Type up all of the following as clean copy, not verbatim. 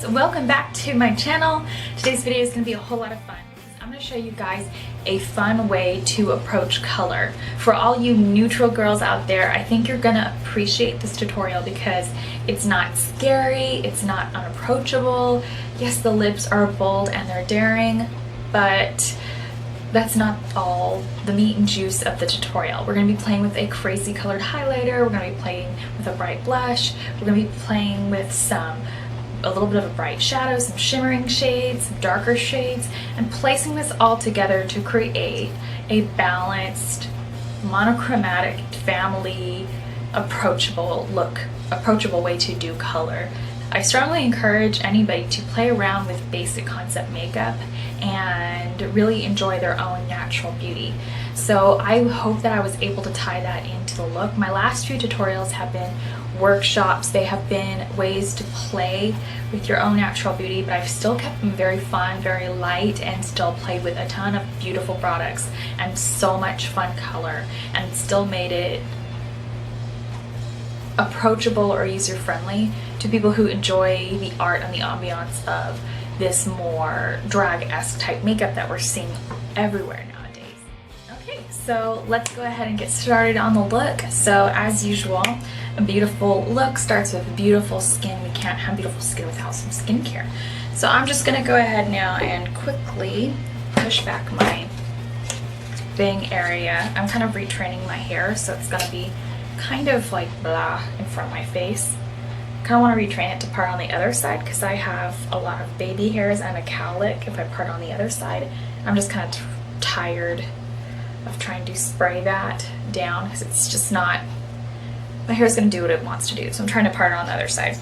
welcome back to my channel. Today's video is going to be a whole lot of fun. I'm going to show you guys a fun way to approach color. For all you neutral girls out there, I think you're going to appreciate this tutorial because it's not scary, it's not unapproachable. Yes, the lips are bold and they're daring, but that's not all the meat and juice of the tutorial. We're going to be playing with a crazy colored highlighter, we're going to be playing with a bright blush, we're going to be playing with a little bit of a bright shadow, some shimmering shades, some darker shades, and placing this all together to create a balanced, monochromatic, family, approachable look, approachable way to do color. I strongly encourage anybody to play around with basic concept makeup and really enjoy their own natural beauty. So I hope that I was able to tie that into the look. My last few tutorials have been workshops, they have been ways to play with your own natural beauty, but I've still kept them very fun, very light, and still played with a ton of beautiful products and so much fun color, and still made it approachable or user-friendly to people who enjoy the art and the ambiance of this more drag-esque type makeup that we're seeing everywhere nowadays. Okay, so let's go ahead and get started on the look. So as usual, a beautiful look starts with beautiful skin. We can't have beautiful skin without some skincare. So I'm just gonna go ahead now and quickly push back my bang area. I'm kind of retraining my hair, so it's gonna be kind of like blah in front of my face. Kind of want to retrain it to part on the other side because I have a lot of baby hairs and a cowlick if I part on the other side. I'm just kind of tired of trying to spray that down because it's just not, my hair is going to do what it wants to do, so I'm trying to part it on the other side.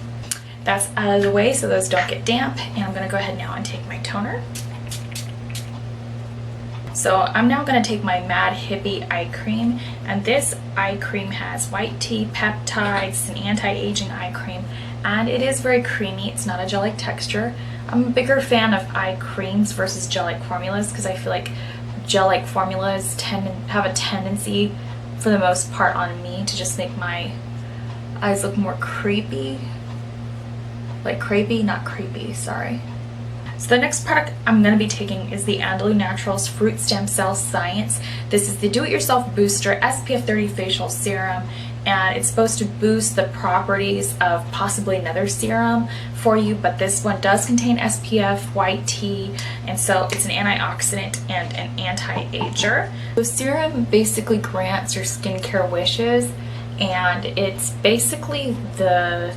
That's out of the way so those don't get damp, and I'm going to go ahead now and take my toner. So I'm now going to take my Mad Hippie Eye Cream, and this eye cream has white tea, peptides, an anti-aging eye cream, and it is very creamy. It's not a gel-like texture. I'm a bigger fan of eye creams versus gel-like formulas because I feel like gel-like formulas have a tendency, for the most part on me, to just make my eyes look more creepy. Like crepey, not creepy, sorry. So the next product I'm going to be taking is the Andalou Naturals Fruit Stem Cell Science. This is the do-it-yourself booster SPF 30 facial serum, and it's supposed to boost the properties of possibly another serum for you, but this one does contain SPF, white tea, and so it's an antioxidant and an anti-ager. The serum basically grants your skincare wishes, and it's basically the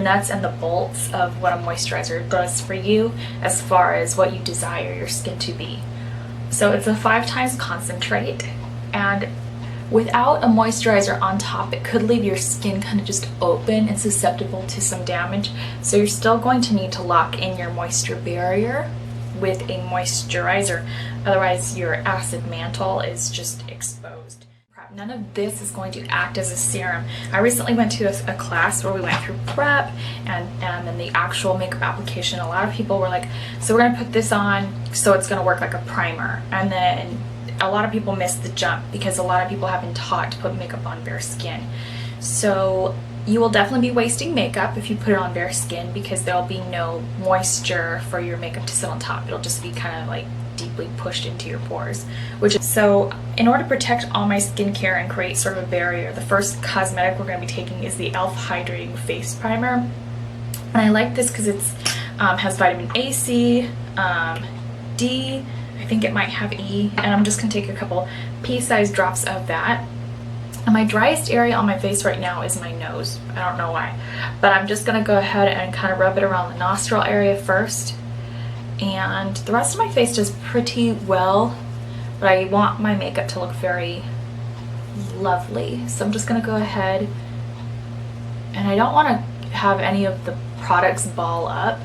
nuts and the bolts of what a moisturizer does for you as far as what you desire your skin to be. So it's a 5 times concentrate, and without a moisturizer on top, it could leave your skin kind of just open and susceptible to some damage. So you're still going to need to lock in your moisture barrier with a moisturizer. Otherwise, your acid mantle is just exposed. None of this is going to act as a serum. I recently went to a class where we went through prep and then the actual makeup application. A lot of people were like, so we're going to put this on so it's going to work like a primer. And then a lot of people missed the jump because a lot of people have been taught to put makeup on bare skin. So you will definitely be wasting makeup if you put it on bare skin because there will be no moisture for your makeup to sit on top. It'll just be kind of like deeply pushed into your pores. So in order to protect all my skincare and create sort of a barrier, the first cosmetic we're going to be taking is the e.l.f. Hydrating Face Primer. And I like this because it has vitamin A, C, D, I think it might have E, and I'm just going to take a couple pea-sized drops of that. And my driest area on my face right now is my nose. I don't know why, but I'm just going to go ahead and kind of rub it around the nostril area first. And the rest of my face does pretty well, but I want my makeup to look very lovely. So I'm just going to go ahead, and I don't want to have any of the products ball up,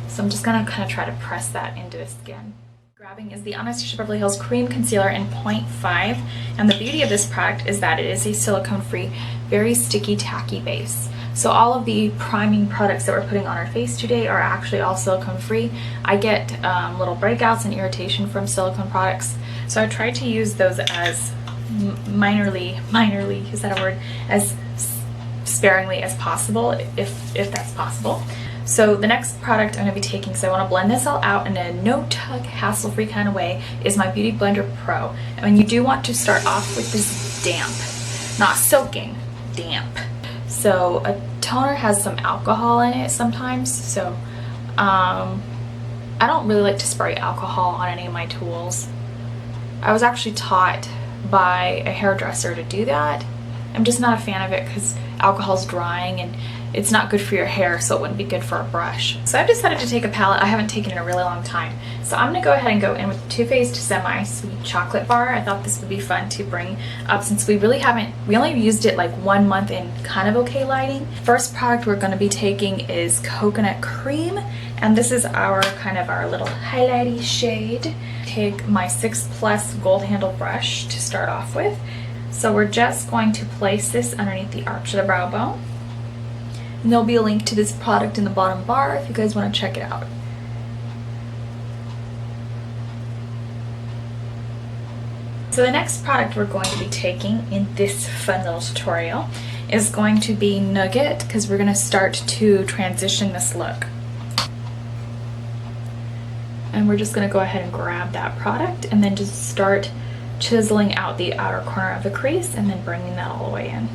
so I'm just going to kind of try to press that into the skin. Grabbing is the Anastasia Beverly Hills Cream Concealer in 0.5, and the beauty of this product is that it is a silicone-free, very sticky, tacky base. So all of the priming products that we're putting on our face today are actually all silicone-free. I get little breakouts and irritation from silicone products, so I try to use those as minorly, is that a word, as sparingly as possible, if that's possible. So the next product I'm going to be taking, so I want to blend this all out in a no-tug, hassle-free kind of way, is my Beauty Blender Pro. And you do want to start off with this damp, not soaking, damp. So a toner has some alcohol in it sometimes, so I don't really like to spray alcohol on any of my tools. I was actually taught by a hairdresser to do that. I'm just not a fan of it because alcohol's drying and it's not good for your hair, so it wouldn't be good for a brush. So I've decided to take a palette I haven't taken in a really long time. So I'm gonna go ahead and go in with the Too Faced Semi-Sweet Chocolate Bar. I thought this would be fun to bring up since we only used it like 1 month in kind of okay lighting. First product we're gonna be taking is Coconut Cream, and this is our little highlighty shade. Take my 6+ gold handle brush to start off with. So we're just going to place this underneath the arch of the brow bone. And there'll be a link to this product in the bottom bar if you guys want to check it out. So the next product we're going to be taking in this fun little tutorial is going to be Nugget, because we're going to start to transition this look. And we're just going to go ahead and grab that product and then just start chiseling out the outer corner of the crease and then bringing that all the way in.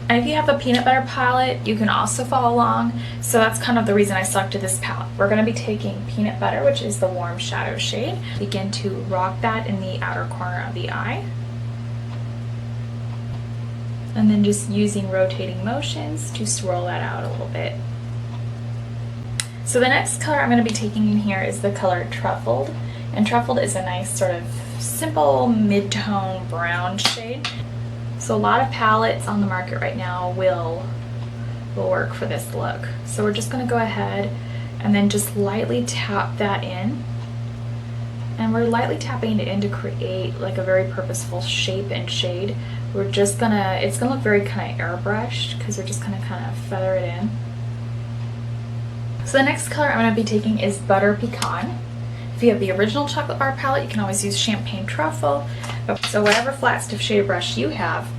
And if you have a peanut butter palette, you can also follow along. So that's kind of the reason I selected this palette. We're going to be taking peanut butter, which is the warm shadow shade. Begin to rock that in the outer corner of the eye. And then just using rotating motions to swirl that out a little bit. So the next color I'm going to be taking in here is the color Truffled. And Truffled is a nice sort of simple mid-tone brown shade. So a lot of palettes on the market right now will work for this look. So we're just going to go ahead and then just lightly tap that in. And we're lightly tapping it in to create like a very purposeful shape and shade. It's gonna look very kind of airbrushed because we're just gonna kind of feather it in. So the next color I'm gonna be taking is Butter Pecan. If you have the original chocolate bar palette, you can always use Champagne Truffle. So whatever flat stiff shaded brush you have,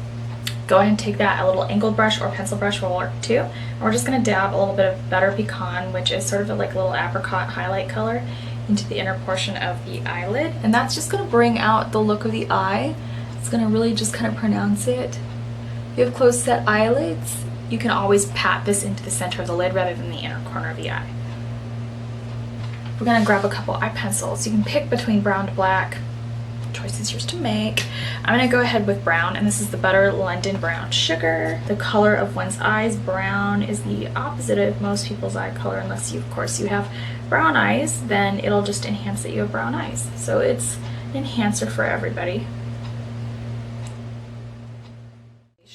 go ahead and take that. A little angled brush or pencil brush will work too. And we're just gonna dab a little bit of Butter Pecan, which is sort of like a little apricot highlight color, into the inner portion of the eyelid. And that's just gonna bring out the look of the eye. It's gonna really just kind of pronounce it. If you have closed set eyelids, you can always pat this into the center of the lid rather than the inner corner of the eye. We're gonna grab a couple eye pencils. You can pick between brown to black. The choice is yours to make. I'm gonna go ahead with brown, and this is the Butter London Brown Sugar. The color of one's eyes, brown, is the opposite of most people's eye color, unless of course you have brown eyes, then it'll just enhance that you have brown eyes. So it's an enhancer for everybody.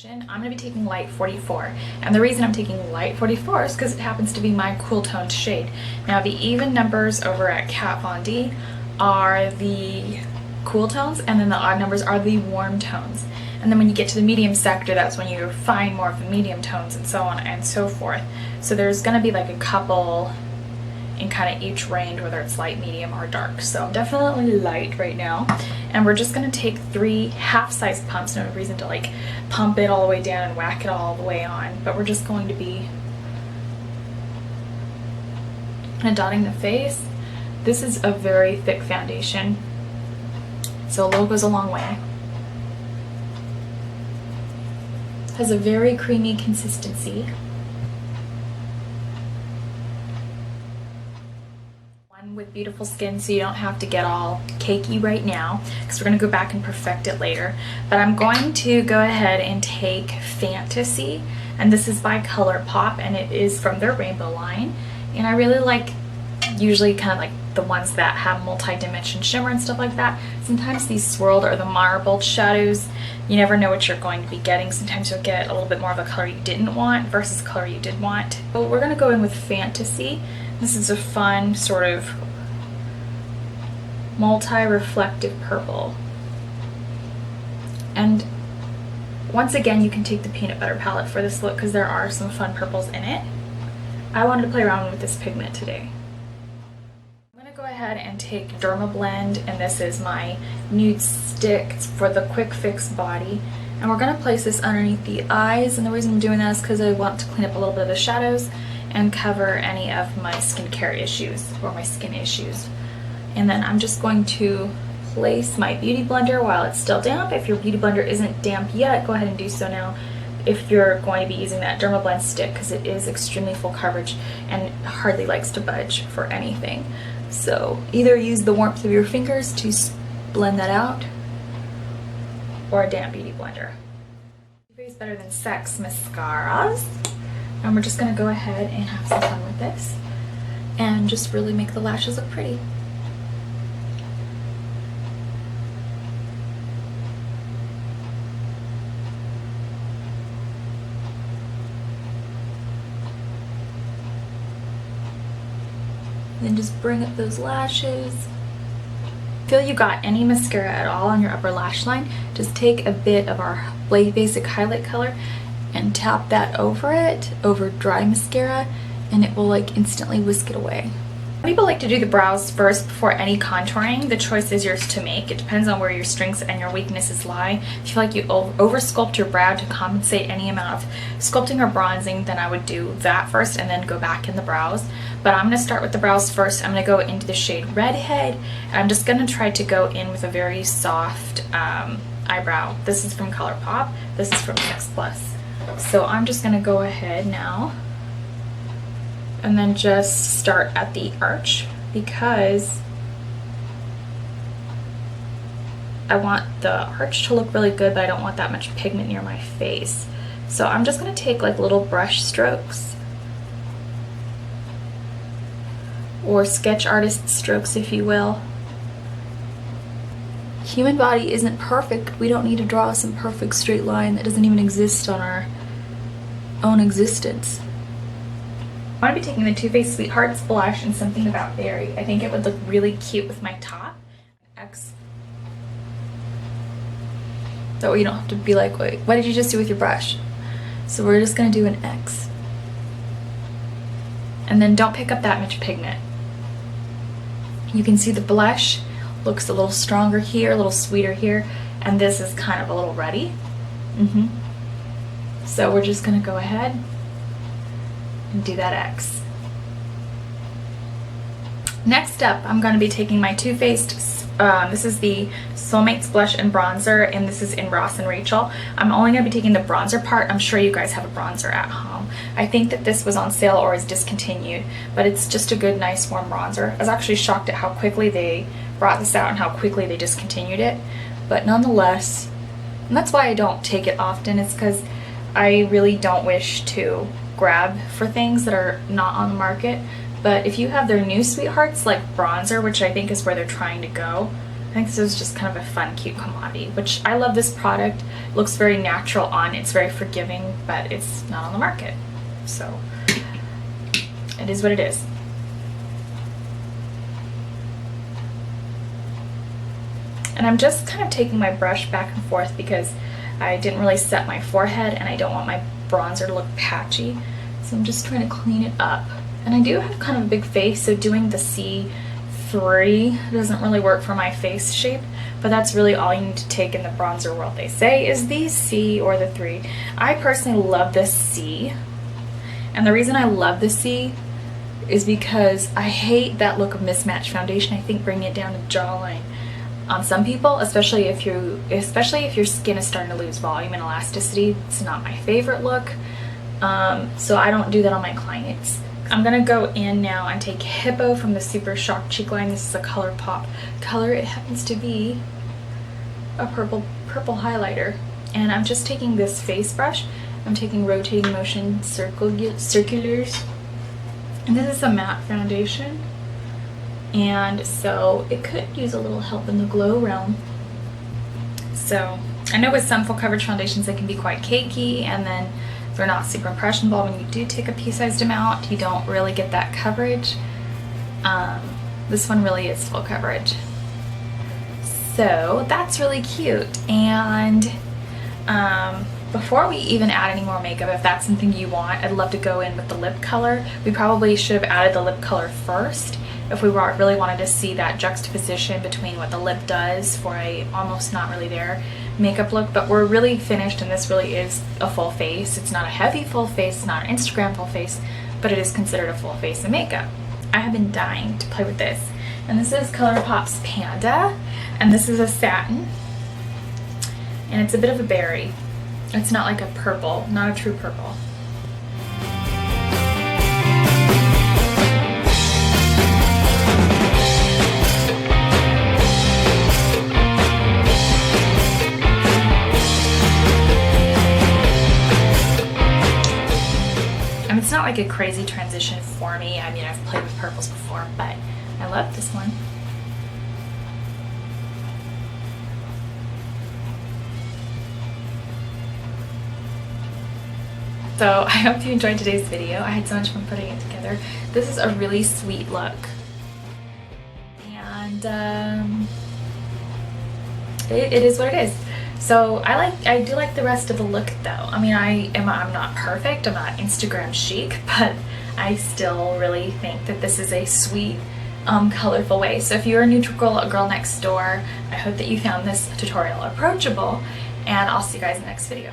I'm going to be taking Light 44, and the reason I'm taking Light 44 is because it happens to be my cool toned shade. Now the even numbers over at Kat Von D are the cool tones, and then the odd numbers are the warm tones. And then when you get to the medium sector, that's when you find more of the medium tones and so on and so forth. So there's going to be like a couple in kind of each range, whether it's light, medium, or dark. So definitely light right now. And we're just going to take 3 half-size pumps. No reason to like pump it all the way down and whack it all the way on, but we're just going to be kind of dotting the face. This is a very thick foundation, so a little goes a long way. Has a very creamy consistency. With beautiful skin, so you don't have to get all cakey right now, because we're going to go back and perfect it later. But I'm going to go ahead and take Fantasy, and this is by ColourPop, and it is from their Rainbow line. And I really like usually kind of like the ones that have multi-dimension shimmer and stuff like that. Sometimes these swirled or the marbled shadows, you never know what you're going to be getting. Sometimes you'll get a little bit more of a color you didn't want versus a color you did want. But we're going to go in with Fantasy. This is a fun sort of multi-reflective purple. And once again, you can take the peanut butter palette for this look because there are some fun purples in it. I wanted to play around with this pigment today. I'm going to go ahead and take Dermablend, and this is my nude stick for the quick fix body. And we're going to place this underneath the eyes, and the reason I'm doing that is because I want to clean up a little bit of the shadows and cover any of my skincare issues or my skin issues. And then I'm just going to place my beauty blender while it's still damp. If your beauty blender isn't damp yet, go ahead and do so now. If you're going to be using that Dermablend stick, because it is extremely full coverage and hardly likes to budge for anything. So either use the warmth of your fingers to blend that out, or a damp beauty blender. It's better than sex mascaras. And we're just going to go ahead and have some fun with this and just really make the lashes look pretty. Then just bring up those lashes. Feel you got any mascara at all on your upper lash line, just take a bit of our basic highlight color and tap that over it, over dry mascara, and it will like instantly whisk it away. People like to do the brows first before any contouring. The choice is yours to make. It depends on where your strengths and your weaknesses lie. If you feel like you over sculpt your brow to compensate any amount of sculpting or bronzing, then I would do that first and then go back in the brows. But I'm going to start with the brows first. I'm going to go into the shade Redhead, and I'm just going to try to go in with a very soft eyebrow. This is from ColourPop. This is from Next Plus. So I'm just going to go ahead now and then just start at the arch, because I want the arch to look really good, but I don't want that much pigment near my face. So I'm just going to take like little brush strokes, or sketch artist strokes if you will. Human body isn't perfect. We don't need to draw some perfect straight line that doesn't even exist on our own existence. I'm going to be taking the Too Faced Sweethearts blush and Something About Berry. I think it would look really cute with my top. X. So you don't have to be like, wait, what did you just do with your brush? So we're just going to do an X. And then don't pick up that much pigment. You can see the blush looks a little stronger here, a little sweeter here, and this is kind of a little ruddy. So we're just going to go ahead and do that X. Next up, I'm going to be taking my Too Faced, this is the Soulmates Blush and Bronzer, and this is in Ross and Rachel. I'm only going to be taking the bronzer part. I'm sure you guys have a bronzer at home. I think that this was on sale or is discontinued, but it's just a good, nice, warm bronzer. I was actually shocked at how quickly they brought this out and how quickly they discontinued it, but nonetheless, and that's why I don't take it often, it's because I really don't wish to grab for things that are not on the market. But if you have their new Sweethearts like bronzer, which I think is where they're trying to go, I think this is just kind of a fun, cute commodity, which I love this product. It looks very natural on, it's very forgiving, but it's not on the market. So it is what it is. And I'm just kind of taking my brush back and forth because I didn't really set my forehead and I don't want my bronzer to look patchy. So I'm just trying to clean it up. And I do have kind of a big face, so doing the C3 doesn't really work for my face shape, but that's really all you need to take in the bronzer world. They say is the C or the 3. I personally love this C, and the reason I love the C is because I hate that look of mismatched foundation. I think bringing it down to jawline on some people, especially if your skin is starting to lose volume and elasticity, it's not my favorite look. So I don't do that on my clients. I'm gonna go in now and take Hippo from the Super Shock Cheek Line. This is a ColourPop color. It happens to be a purple highlighter. And I'm just taking this face brush. I'm taking rotating motion circulars. And this is a matte foundation. And so it could use a little help in the glow realm. So I know with some full coverage foundations they can be quite cakey, and then they're not super impressionable. When you do take a pea-sized amount, you don't really get that coverage. This one really is full coverage. So that's really cute. And Before we even add any more makeup, if that's something you want, I'd love to go in with the lip color. We probably should have added the lip color first if we really wanted to see that juxtaposition between what the lip does for a almost not really there makeup look. But we're really finished, and this really is a full face. It's not a heavy full face, it's not an Instagram full face, but it is considered a full face of makeup. I have been dying to play with this, and this is ColourPop's Panda, and this is a satin, and it's a bit of a berry. It's not like a purple, not a true purple. And it's not like a crazy transition for me. I mean, I've played with purples before, but I love this one. So I hope you enjoyed today's video. I had so much fun putting it together. This is a really sweet look. And it is what it is. So I do like the rest of the look though. I mean, I'm not perfect, I'm not Instagram chic, but I still really think that this is a sweet, colorful way. So if you're a new girl next door, I hope that you found this tutorial approachable, and I'll see you guys in the next video.